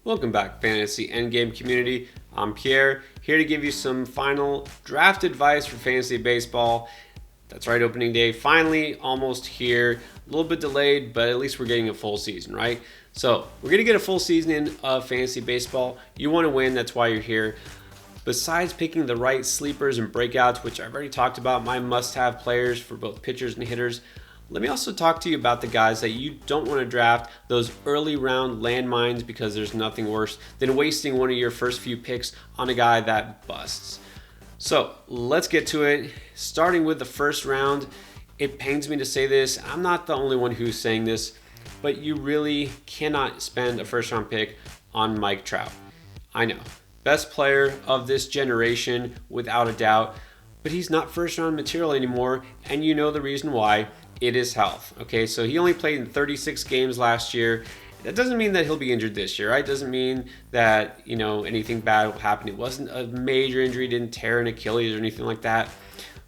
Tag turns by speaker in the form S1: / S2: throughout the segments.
S1: Welcome back, Fantasy Endgame community. I'm Pierre, here to give you some final draft advice for fantasy baseball. That's right, opening day finally almost here. A little bit delayed, but at least we're getting a full season, right? So we're going to get a full season in of fantasy baseball. You want to win, that's why you're here. Besides picking the right sleepers and breakouts, which I've already talked about, my must-have players for both pitchers and hitters, let me also talk to you about the guys that you don't want to draft, those early round landmines, because there's nothing worse than wasting one of your first few picks on a guy that busts. So let's get to it. Starting with the first round, it pains me to say this. I'm not the only one who's saying this, but you really cannot spend a first round pick on Mike Trout. I know, best player of this generation without a doubt, but he's not first round material anymore, and you know the reason why. It is health. Okay, so he only played in 36 games last year. That doesn't mean that he'll be injured this year, right? Doesn't mean that, anything bad will happen. It wasn't a major injury, didn't tear an Achilles or anything like that.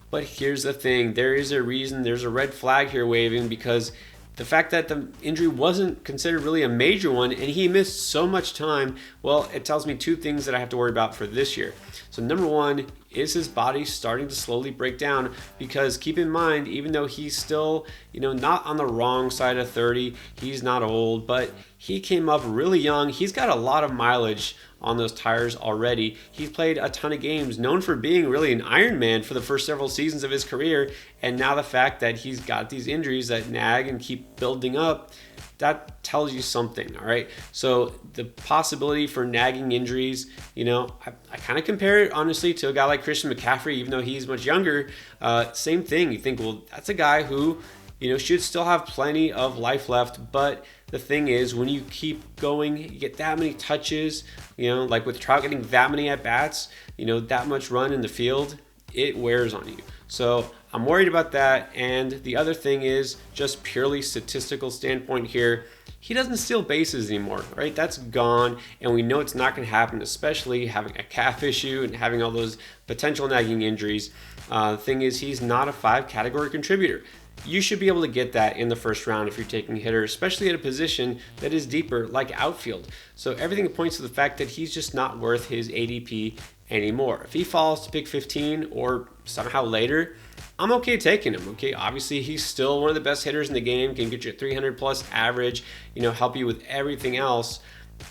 S1: But here's the thing, there is a reason, there's a red flag here waving, because the fact that the injury wasn't considered really a major one and he missed so much time, well, it tells me two things that I have to worry about for this year. So number one, is his body starting to slowly break down? Because keep in mind, even though he's still, not on the wrong side of 30, he's not old, but he came up really young. He's got a lot of mileage on those tires already. He's played a ton of games, known for being really an Iron Man for the first several seasons of his career. And now the fact that he's got these injuries that nag and keep building up, that tells you something, all right? So the possibility for nagging injuries, I kind of compare it, honestly, to a guy like Christian McCaffrey, even though he's much younger. Same thing. You think, well, that's a guy who, should still have plenty of life left. But the thing is, when you keep going, you get that many touches, like with Trout getting that many at-bats, that much run in the field, it wears on you. So I'm worried about that. And the other thing is, just purely statistical standpoint here, he doesn't steal bases anymore, right? That's gone, and we know it's not going to happen, especially having a calf issue and having all those potential nagging injuries. The thing is, he's not a 5-category contributor. You should be able to get that in the first round if you're taking a hitter, especially at a position that is deeper, like outfield. So everything points to the fact that he's just not worth his ADP anymore. If he falls to pick 15 or somehow later, I'm okay taking him. Okay, obviously he's still one of the best hitters in the game, can get you a 300 plus average, help you with everything else,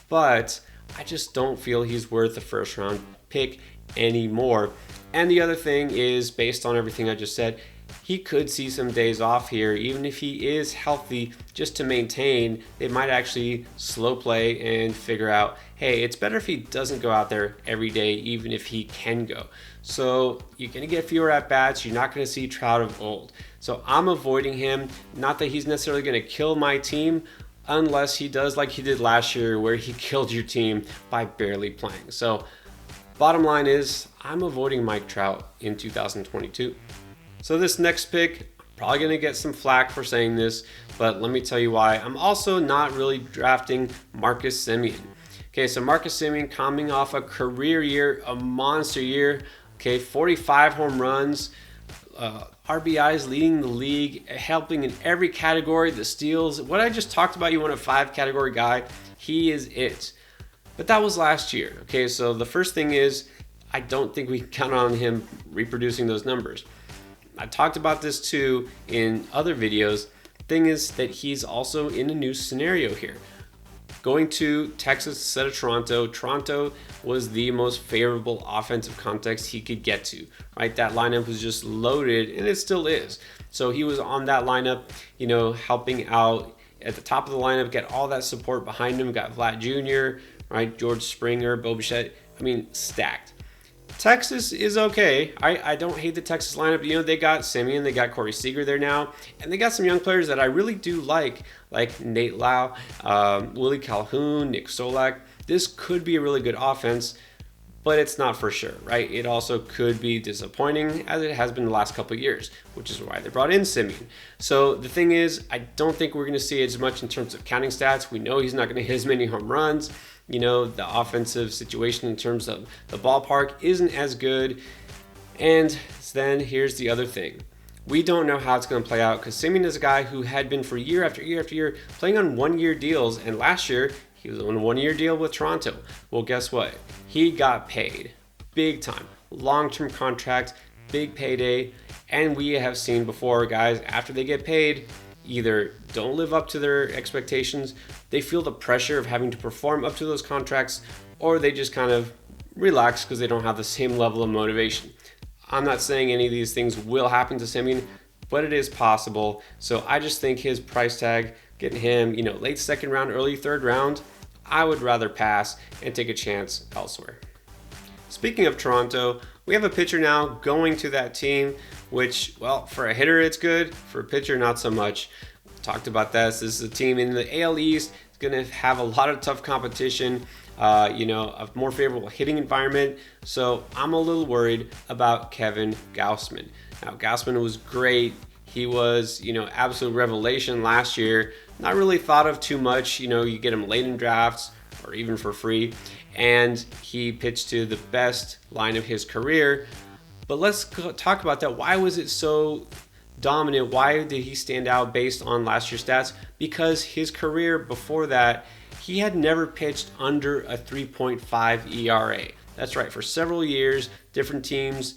S1: but I just don't feel he's worth the first round pick anymore. And the other thing is, based on everything I just said, he could see some days off here. Even if he is healthy, just to maintain, they might actually slow play and figure out, hey, it's better if he doesn't go out there every day, even if he can go. So you're going to get fewer at-bats. You're not going to see Trout of old. So I'm avoiding him. Not that he's necessarily going to kill my team, unless he does like he did last year, where he killed your team by barely playing. So bottom line is, I'm avoiding Mike Trout in 2022. So this next pick, I'm probably going to get some flack for saying this, but let me tell you why. I'm also not really drafting Marcus Semien. Okay, so Marcus Semien coming off a career year, a monster year, 45 home runs, RBIs leading the league, helping in every category, the steals. What I just talked about, you want a 5-category guy, he is it. But that was last year. Okay, so the first thing is, I don't think we can count on him reproducing those numbers. I talked about this too in other videos. Thing is that he's also in a new scenario here. Going to Texas instead of Toronto. Toronto was the most favorable offensive context he could get to, right? That lineup was just loaded, and it still is. So he was on that lineup, helping out at the top of the lineup, get all that support behind him. Got Vlad Jr., right? George Springer, Bo Bichette. Stacked. Texas is okay. I don't hate the Texas lineup. They got Semien, they got Corey Seager there now, and they got some young players that I really do like Nate Lau, Willie Calhoun, Nick Solak. This could be a really good offense, but it's not for sure, right? It also could be disappointing, as it has been the last couple of years, which is why they brought in Semien. So the thing is, I don't think we're going to see as much in terms of counting stats. We know he's not going to hit as many home runs. The offensive situation in terms of the ballpark isn't as good. And then here's the other thing. We don't know how it's going to play out, because Semien is a guy who had been for year after year after year playing on one-year deals, and last year He was on a 1-year deal with Toronto. Well, guess what? He got paid big time. Long-term contract, big payday. And we have seen before, guys, after they get paid, either don't live up to their expectations, they feel the pressure of having to perform up to those contracts, or they just kind of relax because they don't have the same level of motivation. I'm not saying any of these things will happen to Semien, but it is possible. So I just think his price tag, getting him, late second round, early third round, I would rather pass and take a chance elsewhere. Speaking of Toronto, we have a pitcher now going to that team, which, well, for a hitter it's good, for a pitcher not so much. Talked about this. This is a team in the AL East. It's going to have a lot of tough competition, a more favorable hitting environment. So I'm a little worried about Kevin Gausman. Now, Gausman was great. He was, absolute revelation last year. Not really thought of too much. You get him late in drafts or even for free. And he pitched to the best line of his career. But let's talk about that. Why was it so dominant? Why did he stand out based on last year's stats? Because his career before that, he had never pitched under a 3.5 ERA. That's right. For several years, different teams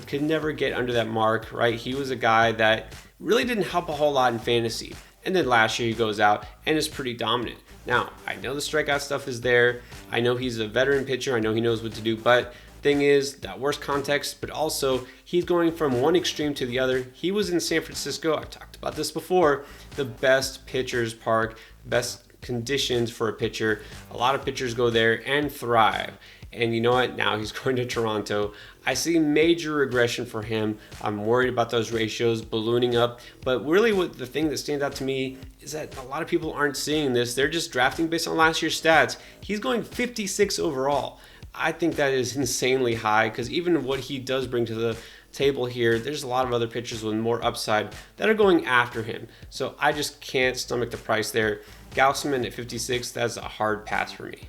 S1: could never get under that mark, right? He was a guy that really didn't help a whole lot in fantasy. And then last year he goes out and is pretty dominant. Now, I know the strikeout stuff is there. I know he's a veteran pitcher. I know he knows what to do. But thing is, that worst context, but also he's going from one extreme to the other. He was in San Francisco. I've talked about this before. The best pitcher's park, best conditions for a pitcher. A lot of pitchers go there and thrive. And you know what? Now he's going to Toronto. I see major regression for him. I'm worried about those ratios ballooning up. But really what the thing that stands out to me is that a lot of people aren't seeing this. They're just drafting based on last year's stats. He's going 56 overall. I think that is insanely high because even what he does bring to the table here, there's a lot of other pitchers with more upside that are going after him. So I just can't stomach the price there. Gausman at 56, that's a hard pass for me.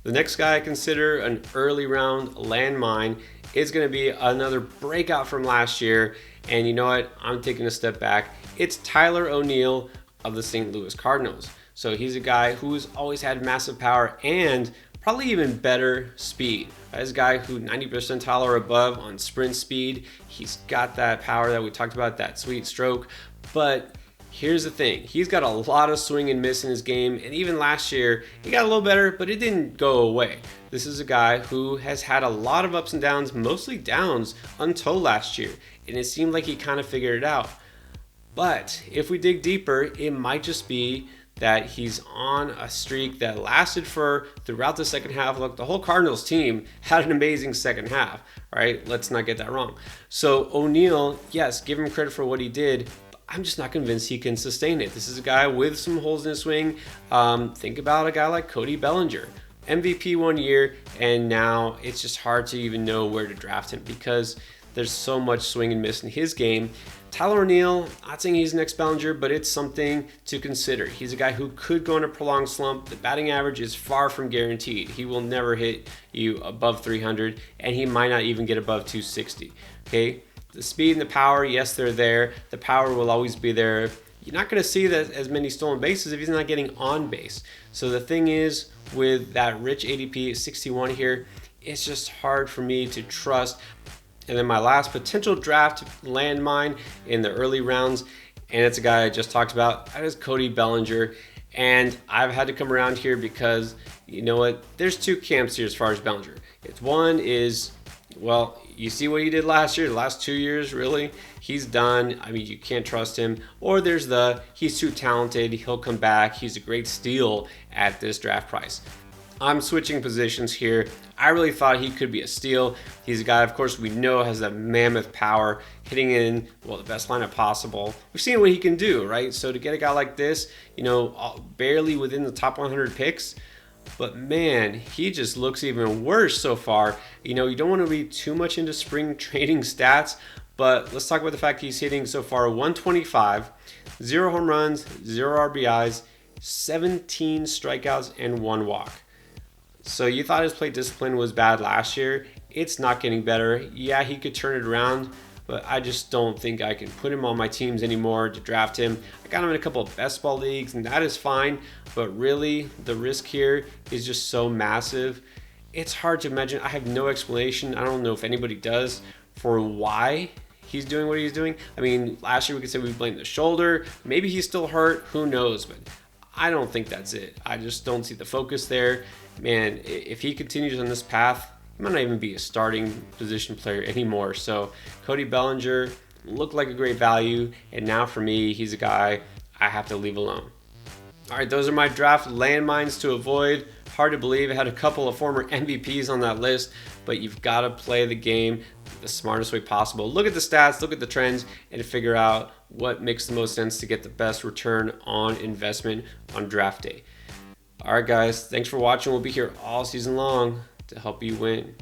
S1: The next guy I consider an early round landmine is going to be another breakout from last year. And you know what? I'm taking a step back. It's Tyler O'Neill of the St. Louis Cardinals. So he's a guy who's always had massive power and probably even better speed. As a guy who 90 percentile or above on sprint speed. He's got that power that we talked about, that sweet stroke. But here's the thing. He's got a lot of swing and miss in his game. And even last year, he got a little better, but it didn't go away. This is a guy who has had a lot of ups and downs, mostly downs, until last year. And it seemed like he kind of figured it out. But if we dig deeper, it might just be that he's on a streak that lasted for throughout the second half. Look, the whole Cardinals team had an amazing second half, right? Let's not get that wrong. So O'Neill, yes, give him credit for what he did. But I'm just not convinced he can sustain it. This is a guy with some holes in his swing. Think about a guy like Cody Bellinger. MVP 1 year, and now it's just hard to even know where to draft him because there's so much swing and miss in his game. Tyler O'Neill, not saying he's next Bellinger, but it's something to consider. He's a guy who could go in a prolonged slump. The batting average is far from guaranteed. He will never hit you above 300, and he might not even get above 260. Okay, the speed and the power, yes, they're there. The power will always be there. You're not going to see that as many stolen bases if he's not getting on base. So the thing is, with that rich ADP 61 here, it's just hard for me to trust. And then my last potential draft landmine in the early rounds, and it's a guy I just talked about, that is Cody Bellinger. And I've had to come around here because, you know what, there's two camps here as far as Bellinger. It's one is, well, you see what he did last year, the last 2 years, really, he's done. I mean, you can't trust him. Or there's the, he's too talented, he'll come back, he's a great steal at this draft price. I'm switching positions here. I really thought he could be a steal. He's a guy, of course, we know has that mammoth power, hitting in, well, the best lineup possible. We've seen what he can do, right? So to get a guy like this, you know, barely within the top 100 picks, but man, he just looks even worse so far. You know, you don't want to read too much into spring training stats, but let's talk about the fact he's hitting so far 125, 0 home runs, 0 RBIs, 17 strikeouts, and 1 walk. So you thought his plate discipline was bad last year. It's not getting better. Yeah, he could turn it around, but I just don't think I can put him on my teams anymore to draft him. I got him in a couple of best ball leagues, and that is fine, but really the risk here is just so massive. It's hard to imagine. I have no explanation. I don't know if anybody does for why he's doing what he's doing. I mean, last year we could say we blamed the shoulder. Maybe he's still hurt. Who knows? But I don't think that's it. I just don't see the focus there. Man, if he continues on this path, he might not even be a starting position player anymore. So Cody Bellinger looked like a great value. And now for me, he's a guy I have to leave alone. All right, those are my draft landmines to avoid. Hard to believe I had a couple of former MVPs on that list, but you've got to play the game the smartest way possible. Look at the stats, look at the trends, and figure out what makes the most sense to get the best return on investment on draft day. All right, guys, thanks for watching. We'll be here all season long to help you win.